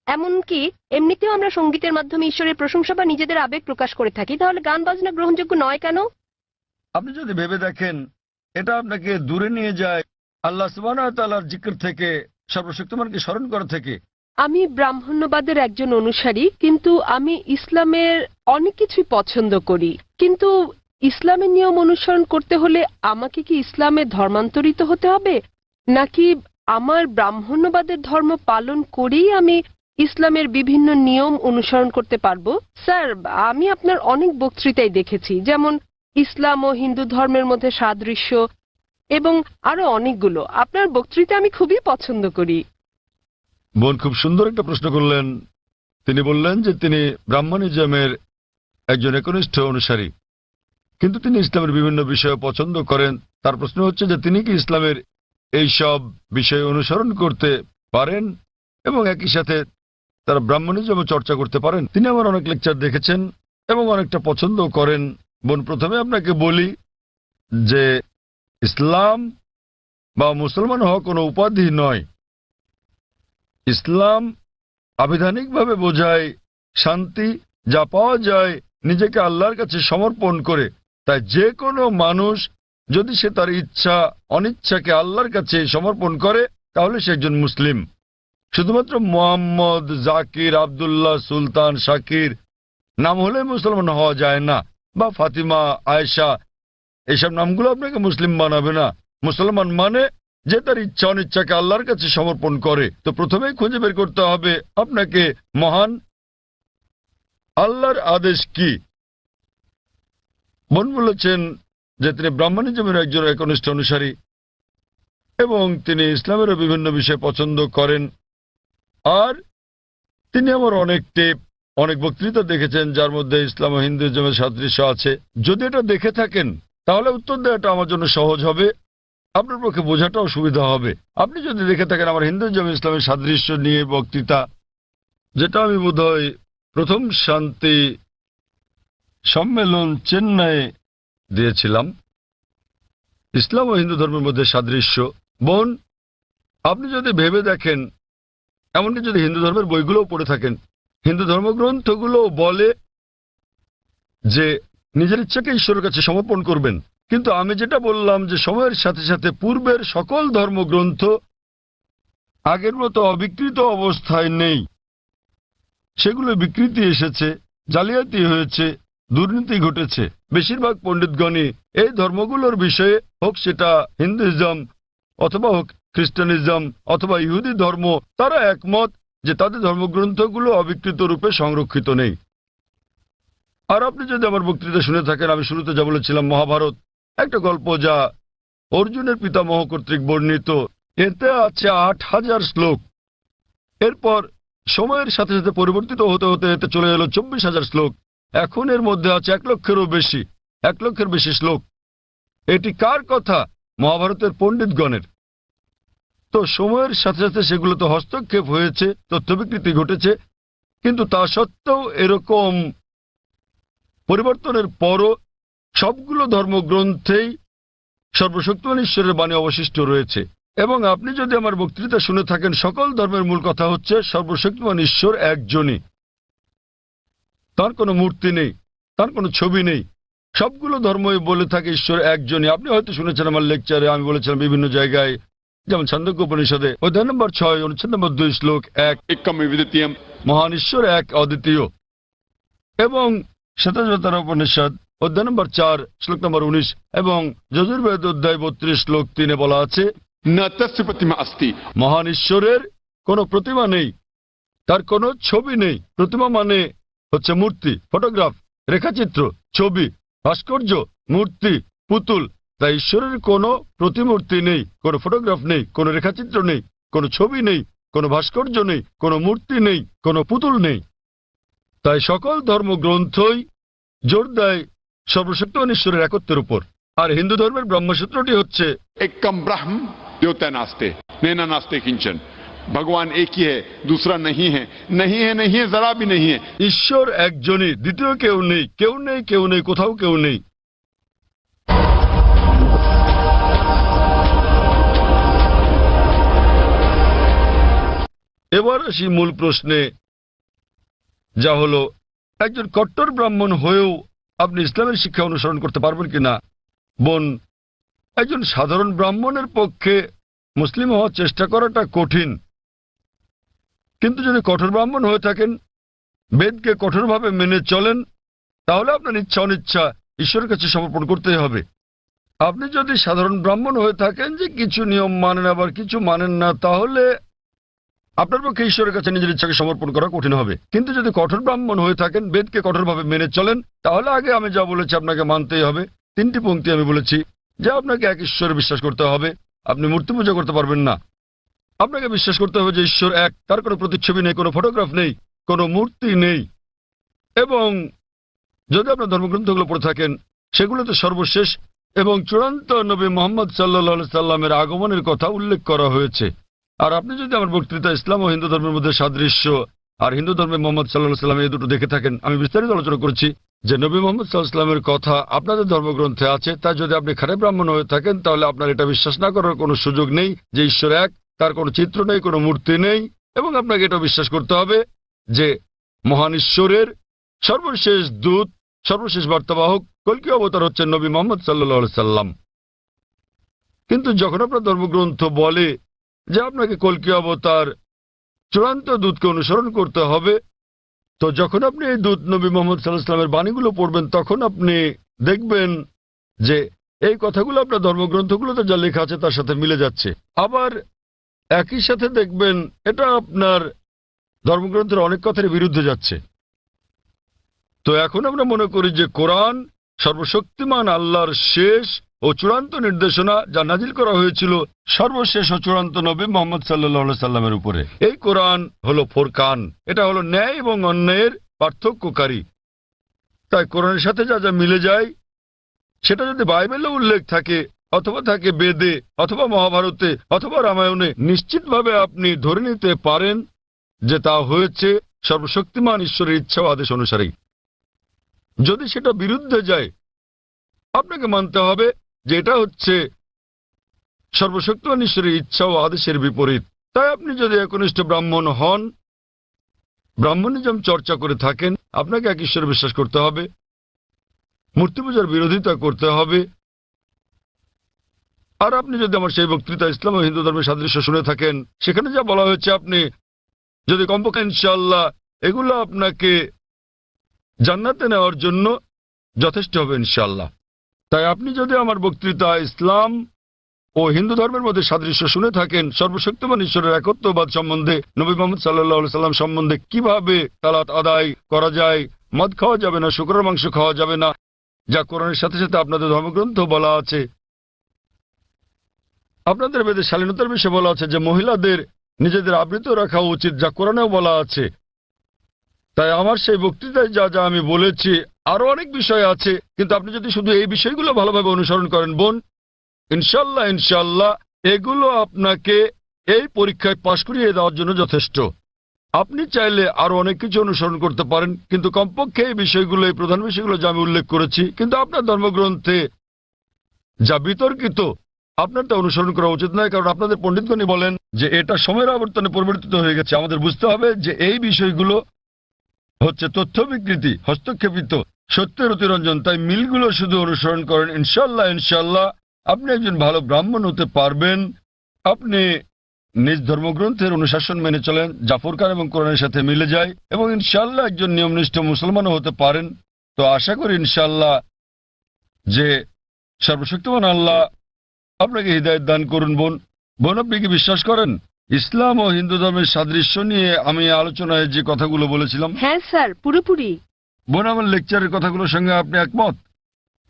এমনকি এমনিতেও আমরা সঙ্গীতের মাধ্যমে ঈশ্বরের প্রশংসা বা নিজেদের আবেগ প্রকাশ করে থাকি, তাহলে গান বাজনা গ্রহণযোগ্য নয় কেন? আপনি যদি ভেবে দেখেন, এটা আপনাকে দূরে নিয়ে যায় আল্লাহ সুবহানাহু ওয়া তাআলার জিকির থেকে, সর্বশক্তিমানকে স্মরণ করা থেকে। আমি ব্রাহ্মণ্যবাদের একজন অনুসারী, কিন্তু আমি ইসলামের অনেক কিছুই পছন্দ করি। কিন্তু ইসলামের নিয়ম অনুসরণ করতে হলে আমাকে কি ইসলামে ধর্মান্তরিত হতে হবে, নাকি আমার ব্রাহ্মণ্যবাদের ধর্ম পালন করেই আমি ইসলামের বিভিন্ন নিয়ম অনুসরণ করতে পারবো? স্যার, আমি আপনার অনেক বক্তৃতাই দেখেছি, যেমন ইসলাম ও হিন্দু ধর্মের মধ্যে সাদৃশ্য এবং আরো অনেকগুলো। আপনার বক্তৃতা আমি খুবই পছন্দ করি। বোন খুব সুন্দর একটা প্রশ্ন করলেন। তিনি বললেন যে তিনি ব্রাহ্মণিজমের একজন একনিষ্ঠ অনুসারী, কিন্তু তিনি ইসলামের বিভিন্ন বিষয় পছন্দ করেন। তার প্রশ্ন হচ্ছে যে তিনি কি ইসলামের এই সব বিষয় অনুসরণ করতে পারেন এবং একই সাথে তারা ব্রাহ্মণিজমও চর্চা করতে পারেন। তিনি আমার অনেক লেকচার দেখেছেন এবং অনেকটা পছন্দ করেন। বোন, প্রথমে আপনাকে বলি যে ইসলাম বা মুসলমান হওয়া কোনো উপাধি নয়। ইসলাম আবিধানিকভাবে বোঝায় শান্তি, যা পাওয়া যায় নিজেকে আল্লাহর কাছে সমর্পণ করে। তাই যে কোনো মানুষ যদি সে তার ইচ্ছা অনিচ্ছাকে আল্লাহর কাছে সমর্পণ করে, তাহলে সে একজন মুসলিম। শুধুমাত্র মোহাম্মদ, জাকির, আবদুল্লাহ, সুলতান, শাকির নাম হলে মুসলমান হওয়া যায় না, বা ফাতিমা, আয়েশা, এইসব নামগুলো আপনাকে মুসলিম বানাবে না। মুসলমান মানে যে তার ইচ্ছা অনিচ্ছাকে আল্লাহর কাছে সমর্পণ করে। তো প্রথমেই খুঁজে বের করতে হবে আপনাকে মহান আল্লাহর আদেশ কি। বোন বলেছেন যে তিনি ব্রাহ্মণিজমের একজন একনিষ্ঠ অনুসারী এবং তিনি ইসলামেরও বিভিন্ন বিষয় পছন্দ করেন। আর তিনি আমার অনেক বক্তৃতা দেখেছেন, যার মধ্যে ইসলাম ও হিন্দুইজমের সাদৃশ্য আছে। যদি এটা দেখে থাকেন তাহলে উত্তর দেওয়াটা আমার জন্য সহজ হবে, আপনার পক্ষে বোঝাটাও সুবিধা হবে। আপনি যদি দেখে থাকেন আমার হিন্দুইজম ইসলামের সাদৃশ্য নিয়ে বক্তৃতা, যেটা আমি বোধহয় প্রথম শান্তি সম্মেলন চেন্নাইয়ে দিয়েছিলাম, ইসলাম ও হিন্দু ধর্মের মধ্যে সাদৃশ্য। বোন, আপনি যদি ভেবে দেখেন, এমনকি যদি হিন্দু ধর্মের বইগুলোও পড়ে থাকেন, হিন্দু ধর্মগ্রন্থগুলো বলে যে নিজের ইচ্ছাকে ঈশ্বরের কাছে সমর্পণ করবেন। কিন্তু আমি যেটা বললাম যে সময়ের সাথে সাথে পূর্বের সকল ধর্মগ্রন্থ আগের মতো অবিকৃত অবস্থায় নেই। সেগুলো বিকৃতি এসেছে, জালিয়াতি হয়েছে, দুর্নীতি ঘটেছে। বেশিরভাগ পণ্ডিতগণই এই ধর্মগুলোর বিষয়ে, হোক সেটা হিন্দুইজম অথবা হোক খ্রিস্টানিজম অথবা ইহুদি ধর্ম, তারা একমত যে তাদের ধর্মগ্রন্থগুলো অবিকৃত রূপে সংরক্ষিত নেই। আর আপনি যদি আমার বক্তৃতা শুনে থাকেন, আমি শুরুতে যা বলেছিলাম, মহাভারত একটা গল্প যা অর্জুনের পিতামহ কর্তৃক বর্ণিত। এতে আছে ৮,০০০ শ্লোক। এরপর সময়ের সাথে সাথে পরিবর্তিত হতে হতে এতে চলে এলো ২৪,০০০ শ্লোক। এখন এর মধ্যে আছে ১,০০,০০০ বেশি শ্লোক। এটি কার কথা? মহাভারতের পণ্ডিতগণের। তো সময়ের সাথে সাথে সেগুলোতে হস্তক্ষেপ হয়েছে, তথ্য বিকৃতি ঘটেছে, কিন্তু তা সত্ত্বেও এরকম পরিবর্তনের পরও সবগুলো ধর্মগ্রন্থেই সর্বশক্তিমান ঈশ্বরের বাণী অবশিষ্ট রয়েছে। এবং আপনি যদি আমার বক্তৃতা শুনে থাকেন, সকল ধর্মের মূল কথা হচ্ছে সর্বশক্তিমান ঈশ্বর একজনই। তার কোনো মূর্তি নেই, তার কোনো ছবি নেই। সবগুলো ধর্মই বলে থাকে ঈশ্বর একজনই। আপনি হয়তো শুনেছেন আমার লেকচারে আমি বলেছিলাম বিভিন্ন জায়গায়, যেমন ছান্দোক্য উপনিষদে অধ্যায় নম্বর ৬ অনুচ্ছেদ নম্বর ২ শ্লোক ১, মহান ঈশ্বর এক, অদ্বিতীয়। এবং শ্বেতাশ্বতর উপনিষদ অধ্যায় নম্বর ৪ শ্লোক নম্বর ১৯ এবং যজুর্বেদ অধ্যায় ৩২ শ্লোক ৩ বলা আছে, মহান ঈশ্বরের কোনো প্রতিমা নেই, তার কোনো ছবি নেই। প্রতিমা মানে হচ্ছে মূর্তি, ফটোগ্রাফ, রেখাচিত্র, ছবি, ভাস্কর্য, মূর্তি, পুতুল। তাই ঈশ্বরের কোনো প্রতিমূর্তি নেই, কোনো ফটোগ্রাফ নেই, কোনো রেখাচিত্র নেই, কোনো ছবি নেই, কোনো ভাস্কর্য নেই, কোনো মূর্তি নেই, কোনো পুতুল নেই। তাই সকল ধর্মগ্রন্থই জোর দেয় সর্বশক্তিমান ঈশ্বরের একত্বের উপর। আর হিন্দু ধর্মের ব্রহ্মসূত্রটি হচ্ছে एकम ब्रह्म द्योतय नास्ते नैना नास्ते किंचन। भगवान एक ही है, दूसरा नहीं है, नहीं है, नहीं है, जरा भी नहीं है। ঈশ্বর একজনই, দ্বিতীয় কেউ নেই, কেউ নেই, কেউ নেই, কোথাও কেউ নেই। এবার আসি মূল প্রশ্নে, যা হলো একজন কট্টর ব্রাহ্মণ হয়েও আপনি ইসলামের শিক্ষা অনুসরণ করতে পারবেন কিনা। বোন, একজন সাধারণ ব্রাহ্মণের পক্ষে মুসলিম হওয়ার চেষ্টা করাটা কঠিন, কিন্তু যদি কঠোর ব্রাহ্মণ হয়ে থাকেন, বেদকে কঠোরভাবে মেনে চলেন, তাহলে আপনার ইচ্ছা অনিচ্ছা ঈশ্বরের কাছে সমর্পণ করতেই হবে। আপনি যদি সাধারণ ব্রাহ্মণ হয়ে থাকেন যে কিছু নিয়ম মানেন আবার কিছু মানেন না, তাহলে আপনার পক্ষে ঈশ্বরের কাছে নিজের ইচ্ছাকে সমর্পণ করা কঠিন হবে। কিন্তু যদি কঠোর ব্রাহ্মণ হয়ে থাকেন, বেদকে কঠোরভাবে মেনে চলেন, তাহলে আগে আমি যা বলেছি আপনাকে মানতেই হবে। 3টি পংক্তি আমি বলেছি যে আপনাকে এক ঈশ্বরে বিশ্বাস করতে হবে, আপনি মূর্তি পূজা করতে পারবেন না। আপনাকে বিশ্বাস করতে হবে যে ঈশ্বর এক, তার কোনো প্রতিচ্ছবি নেই, কোনো ফটোগ্রাফ নেই, কোনো মূর্তি নেই। এবং যদি আপনার ধর্মগ্রন্থগুলো পড়ে থাকেন, সেগুলোতে সর্বশেষ এবং চূড়ান্ত নবী মোহাম্মদ সাল্লাল্লাহু সাল্লামের আগমনের কথা উল্লেখ করা হয়েছে। আর আপনি যদি আমার বক্তৃতা ইসলাম ও হিন্দু ধর্মের মধ্যে সাদৃশ্য আর হিন্দু ধর্মে মোহাম্মদ সাল্লাল্লাহু সাল্লাম এই দুটো দেখে থাকেন, আমি বিস্তারিত আলোচনা করেছি যে নবী মোহাম্মদ সাল্লাল্লাহু সাল্লামের কথা আপনাদের ধর্মগ্রন্থে আছে। তাই যদি আপনি খারাপ ব্রাহ্মণ হয়ে থাকেন, তাহলে আপনার এটা বিশ্বাস না করার কোনো সুযোগ নেই যে ঈশ্বর এক, তার কোনো চিত্র নেই, কোনো মূর্তি নেই। এবং আপনাকে এটা বিশ্বাস করতে হবে যে মহান ঈশ্বরের সর্বশেষ দূত, সর্বশেষ বার্তাবাহক কল্কি অবতার হচ্ছেন নবী মোহাম্মদ সাল্লাল্লাহু সাল্লাম। কিন্তু যখন আপনার ধর্মগ্রন্থ বলে যে আপনাকে কল্কি অবতার চূড়ান্ত দূতকে অনুসরণ করতে হবে, তো যখন আপনি এই দূত নবী মোহাম্মদ সাল্লাল্লাহু আলাইহি ওয়াসাল্লামের বাণীগুলো পড়বেন, তখন আপনি দেখবেন যে এই কথাগুলো আপনার ধর্মগ্রন্থগুলোতে যা লেখা আছে তার সাথে মিলে যাচ্ছে। আবার একই সাথে দেখবেন এটা আপনার ধর্মগ্রন্থের অনেক কথার বিরুদ্ধে যাচ্ছে। তো এখন আমরা মনে করি যে কোরআন সর্বশক্তিমান আল্লাহর শেষ ও চূড়ান্ত নির্দেশনা, যা নাজিল করা হয়েছিল সর্বশেষ ও চূড়ান্ত নবী মোহাম্মদ সাল্লাল্লাহু আলাইহি সাল্লামের উপরে। এই কোরআন হলো ফোরকান, এটা হলো ন্যায় এবং অন্যায়ের পার্থক্যকারী। তাই কোরআনের সাথে যা যা মিলে যায়, সেটা যদি বাইবেলে উল্লেখ থাকে অথবা থাকে বেদে অথবা মহাভারতে অথবা রামায়ণে, নিশ্চিতভাবে আপনি ধরে নিতে পারেন যে তা হয়েছে সর্বশক্তিমান ঈশ্বরের ইচ্ছা ও আদেশ অনুসারেই। যদি সেটা বিরুদ্ধে যায়, আপনাকে মানতে হবে যে এটা হচ্ছে সর্বশক্তিমান ঈশ্বরের ইচ্ছা ও আদেশের বিপরীত। তাই আপনি যদি একনিষ্ঠ ব্রাহ্মণ হন, ব্রাহ্মণিজম চর্চা করে থাকেন, আপনাকে এক ঈশ্বরে বিশ্বাস করতে হবে, মূর্তি পূজার বিরোধিতা করতে হবে। আর আপনি যদি আমার সেই বক্তৃতা ইসলাম ও হিন্দু ধর্মের সাদৃশ্য শুনে থাকেন, সেখানে যা বলা হয়েছে, আপনি যদি কমপক্ষে ইনশাআল্লাহ এগুলো আপনাকে জান্নাতে নেওয়ার জন্য যথেষ্ট হবে ইনশাআল্লাহ। তাই আপনি যদি আমার বক্তৃতা ইসলাম ও হিন্দু ধর্মের মধ্যে সাদৃশ্য শুনে থাকেন, সর্বশক্তিমান ঈশ্বরের একত্ববাদ সম্বন্ধে, নবী মোহাম্মদ সাল্লাল্লাহু আলাইহি সাল্লাম সম্বন্ধে, কিভাবে সালাত আদায় করা যায়, মদ খাওয়া যাবে না, শুকরের মাংস খাওয়া যাবে না, যা কোরআনের সাথে সাথে আপনাদের ধর্মগ্রন্থ বলা আছে, আপনাদের বেদে শালীনতার বিষয়ে বলা আছে যে মহিলাদের নিজেদের আবৃত রাখা উচিত, যা কোরআনেও বলা আছে। তাই আমার সেই বক্তৃতায় যা যা আমি বলেছি, আরো অনেক বিষয় আছে, কিন্তু আপনি যদি শুধু এই বিষয়গুলো ভালোভাবে অনুসরণ করেন বোন, ইনশাল্লাহ ইনশাল্লাহ এগুলো আপনাকে এই পরীক্ষায় পাশ করিয়ে দেওয়ার জন্য যথেষ্ট। আপনি চাইলে আরো অনেক কিছু অনুসরণ করতে পারেন, কিন্তু কমপক্ষে এই বিষয়গুলো, এই প্রধান বিষয়গুলো যা আমি উল্লেখ করেছি, কিন্তু আপনার ধর্মগ্রন্থে যা বিতর্কিত, আপনার তা অনুসরণ করা উচিত নয়। কারণ আপনাদের পণ্ডিতগণই বলেন যে এটা সময়ের আবর্তনে পরিবর্তিত হয়ে গেছে। আমাদের বুঝতে হবে যে এই বিষয়গুলো হচ্ছে তথ্য বিকৃতি, হস্তক্ষেপিত, সত্যের অতিরঞ্জন। তাই মিলগুলো শুধু অনুসরণ করেন, ইনশাল্লাহ ইনশাল্লাহ আপনি একজন ভালো ব্রাহ্মণ হতে পারবেন। আপনি নিজ ধর্মগ্রন্থের অনুশাসন মেনে চলেন, যা ফুরকান এবং কোরআনের সাথে মিলে যায়, এবং ইনশাল্লাহ একজন নিয়মনিষ্ঠ মুসলমানও হতে পারেন। তো আশা করি ইনশাল্লাহ যে সর্বশক্তিমান আল্লাহ আপনাকে হৃদায়ত দান করুন। বোন, আপনি কি বিশ্বাস করেন ইসলাম ও হিন্দু ধর্মের সাদৃশ্য নিয়ে আমি আলোচনায় যে কথাগুলো বলেছিলাম? হ্যাঁ স্যার, পুরোপুরি। বোন, আমার লেকচারের কথাগুলোর সঙ্গে আপনি একমত?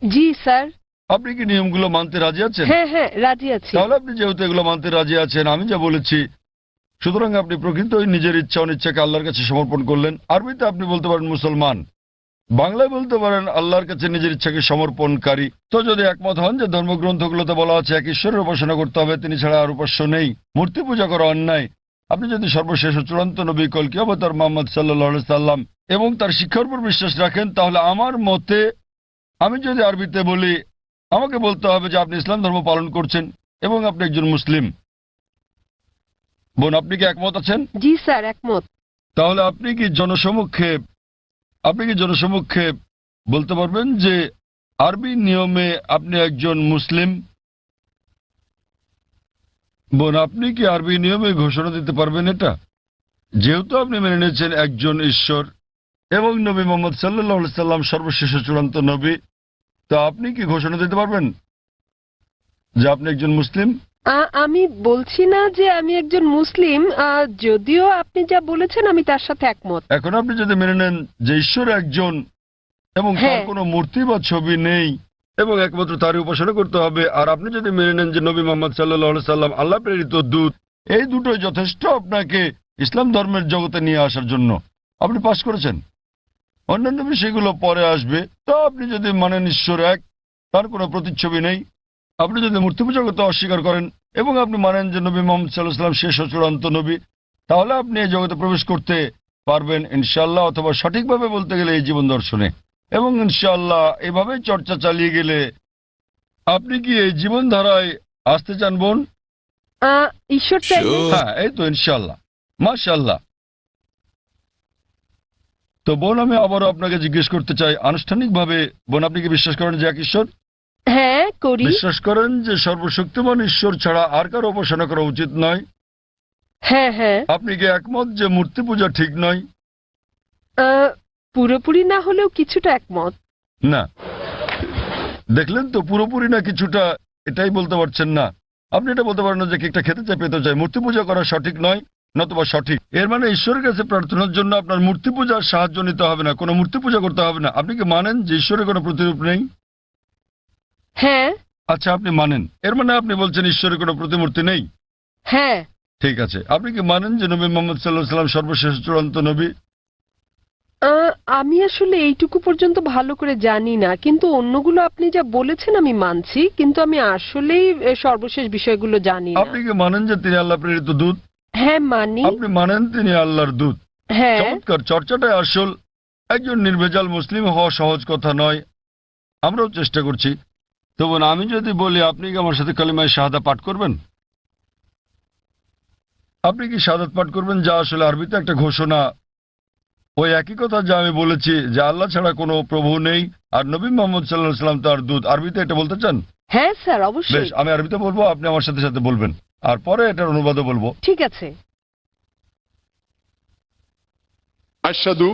জি স্যার। আপনি কি নিয়মগুলো মানতে রাজি আছেন? হ্যাঁ হ্যাঁ, রাজি আছি। তাহলে আপনি যেহেতু এগুলো মানতে রাজি আছেন, আমি যা বলেছি, সুতরাং আপনি প্রকৃতই নিজের ইচ্ছা অনিচ্ছাকে আল্লাহর কাছে সমর্পণ করলেন। আরবিতে আপনি বলতে পারেন মুসলমান, বাংলায় বলতে পারেন আল্লাহর কাছে নিজের ইচ্ছাকে সমর্পণকারী। তো যদি একমত হন যে ধর্মগ্রন্থগুলোতে বলা আছে এক ঈশ্বরের উপাসনা করতে হবে, তিনি ছাড়া আর উপাস্য নেই, মূর্তি পূজা করা অন্যায়, আপনি যদি সর্বশেষ ও চূড়ান্ত নবী কল্কি অবতার মুহাম্মদ সাল্লাল্লাহু আলাইহি সাল্লাম এবং তার শিক্ষার উপর বিশ্বাস রাখেন, তাহলে আমার মতে, আমি যদি আরবিতে বলি, আমাকে বলতে হবে যে আপনি ইসলাম ধর্ম পালন করছেন এবং আপনি একজন মুসলিম। বোন, আপনি কি একমত আছেন? জি স্যার, একমত। তাহলে আপনি কি জনসমক্ষে বলতে পারবেন যে আরবি নিয়মে আপনি একজন মুসলিম? বোন, আপনি কি আরবি নিয়মে ঘোষণা দিতে পারবেন এটা? যেহেতু আপনি মেনে নিয়েছেন একজন ঈশ্বর এবং নবী মোহাম্মদ সাল্লাল্লাহু আলাইহি সাল্লাম সর্বশেষ চূড়ান্ত নবী, তো আপনি কি ঘোষণা দিতে পারবেন যে আপনি একজন মুসলিম? আমি বলছি না যে আমি একজন মুসলিম, যদিও আপনি যা বলেছেন আমি তার সাথে একমত। এখন আপনি যদি মেনে নেন যে ঈশ্বর একজন এবং তার হ্যাঁ। কোনো মূর্তি বা ছবি নেই এবং একমাত্র তারই উপাসনা করতে হবে, আর আপনি যদি মেনে নেন যে নবী মোহাম্মদ সাল্লাল্লাহু আলাইহি সাল্লাম আল্লাহ প্রেরিত দূত, এই দুটোই যথেষ্ট আপনাকে ইসলাম ধর্মের জগতে নিয়ে আসার জন্য, আপনি পাস করেছেন। অন্যান্য বিষয়গুলো পরে আসবে। তো আপনি যদি মানেন ঈশ্বর এক, তার কোনো প্রতিচ্ছবি নেই, আপনি যদি মূর্তি পূজা করতে অস্বীকার করেন এবং আপনি মানেন যে নবী মোহাম্মদ সাল্লাল্লাহু আলাইহি সাল্লাম শেষ ও চূড়ান্ত নবী, তাহলে আপনি এই জগতে প্রবেশ করতে পারবেন ইনশাআল্লাহ, অথবা সঠিকভাবে বলতে গেলে এই জীবন দর্শনে। এবং ইনশাআল্লাহ এভাবে চর্চা চালিয়ে গেলে আপনি কি এই জীবনধারায় আসতে চান বোন? ঈশ্বর চাইলে। হ্যাঁ, এই তো ইনশাআল্লাহ, মাশাআল্লাহ। তো বোন, আমি আবারও আপনাকে জিজ্ঞেস করতে চাই আনুষ্ঠানিকভাবে, বোন, আপনি কি বিশ্বাস করেন যে এক ঈশ্বর? হ্যাঁ, করি। বিশ্বাস করেন যে সর্বশক্তিমান ঈশ্বর ছাড়া আর কারো উপাসনা করা উচিত নয়? হ্যাঁ হ্যাঁ। আপনি কি একমত যে মূর্তি পূজা ঠিক নয়? পুরোপুরি না হলেও কিছুটা একমত। না, দেখলেন তো, পুরোপুরি না কিছুটা, এটাই বলতে পারছেন না। আপনি এটা বলতে পারেন না যে কেকটা খেতে চাই, পেতে চাই। মূর্তি পূজা করা সঠিক নয়, নতুবা সঠিক। এর মানে ঈশ্বরের কাছে প্রার্থনার জন্য আপনার মূর্তি পূজার সাহায্য নিতে হবে না, কোনো মূর্তি পূজা করতে হবে না। আপনি কি মানেন যে ঈশ্বরের কোনো প্রতিরূপ নেই? হ্যাঁ। আচ্ছা, আপনি মানেন, এর মানে আপনি বলছেন ঈশ্বরের কোনো প্রতিমূর্তি নেই? হ্যাঁ। ঠিক আছে। আপনি কি মানেন যে নবী মোহাম্মদ সাল্লাল্লাহু আলাইহি সাল্লাম সর্বশেষ চূড়ান্ত নবী? আমি আসলে এইটুকু পর্যন্ত ভালো করে জানি না, কিন্তু অন্যগুলো আপনি যা বলেছেন আমি মানছি, কিন্তু আমি আসলেই সর্বশেষ বিষয়গুলো জানি না। আপনি কি মানেন যে তিনি আল্লাহ প্রেরিত দূত? হ্যাঁ, মানি। আপনি মানেন তিনি আল্লাহর দূত? হ্যাঁ। চমৎকার, চর্চাটাই আসল। একজন নির্ভেজাল মুসলিম হওয়া সহজ কথা নয়, আমরাও চেষ্টা করছি। তো বোন, আমি যদি বলি আপনি কি আমার সাথে কালিমায়ে শাহাদা পাঠ করবেন? আপনি কি শাহাদাত পাঠ করবেন, যা আসলে আরবিতে একটা ঘোষণা, ওই একই কথা যা আমি বলেছি যে আল্লাহ ছাড়া কোনো প্রভু নেই আর নবী মোহাম্মদ সাল্লাল্লাহু আলাইহি সাল্লাম তার দূত, আরবিতে এটা বলতে চান? হ্যাঁ স্যার, বেশ, অবশ্যই। আমি আরবিতে বলবো, আপনি আমার সাথে সাথে বলবেন, আর পরে এটার অনুবাদও বলবো। ঠিক আছে। अशहदु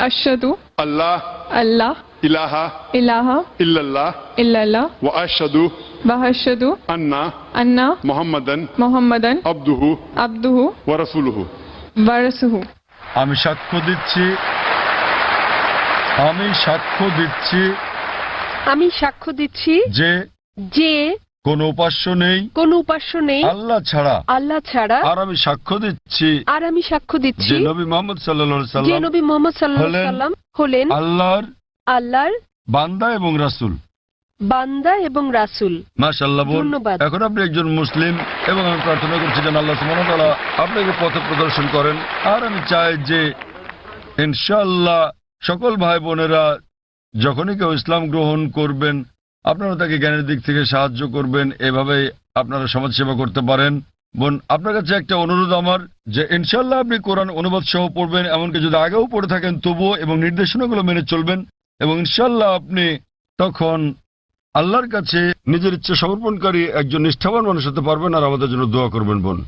अशहदु अल्लाह अल्लाह इलाहा इलाहा इल्लल्लाह इल्लल्लाह व अशहदु व अशहदु अन्ना अन्ना मुहम्मदन मुहम्मदन अब्दुहु अब्दुहु व रसूलुहु। व रसूलुहु। আমি সাক্ষ্য দিচ্ছি আমি সাক্ষ্য দিচ্ছি যে যে কোনো উপাস্য নেই কোনো উপাস্য নেই আল্লাহ ছাড়া, আল্লাহ ছাড়া, আর আমি সাক্ষ্য দিচ্ছি যে নবী মোহাম্মদ সাল্লাল্লাহু আলাইহি যে সাল্লাম নবী মোহাম্মদ সাল্লাল্লাহু আলাইহি সাল্লাম হলেন আল্লাহর আল্লাহর বান্দা এবং রাসূল। বান্দা এবং রাসূল। মাশাআল্লাহ বোন, ধন্যবাদ। এখন আপনি একজন মুসলিম এবং আমি প্রার্থনা করছি যেন আল্লাহ সুবহানাহু ওয়া তাআলা আপনাকে পথ প্রদর্শন করেন। আর আমি চাই যে ইনশাআল্লাহ সকল ভাই বোনেরা যখনই কেউ ইসলাম গ্রহণ করবেন, আপনারা তাকে জ্ঞানের দিক থেকে সাহায্য করবেন, এভাবেই আপনারা সমাজসেবা করতে পারেন। বোন, আপনার কাছে একটা অনুরোধ আমার, যে ইনশাআল্লাহ আপনি কোরআন অনুবাদ সহ পড়বেন, এমনকি যদি আগেও পড়ে থাকেন তবুও, এবং নির্দেশনাগুলো মেনে চলবেন, এবং ইনশাআল্লাহ আপনি তখন আল্লাহর কাছে নিজের ইচ্ছা সমর্পণকারী একজন নিষ্ঠাবান মানুষ হতে পারবেন। আর আমাদের জন্য দোয়া করবেন বোন।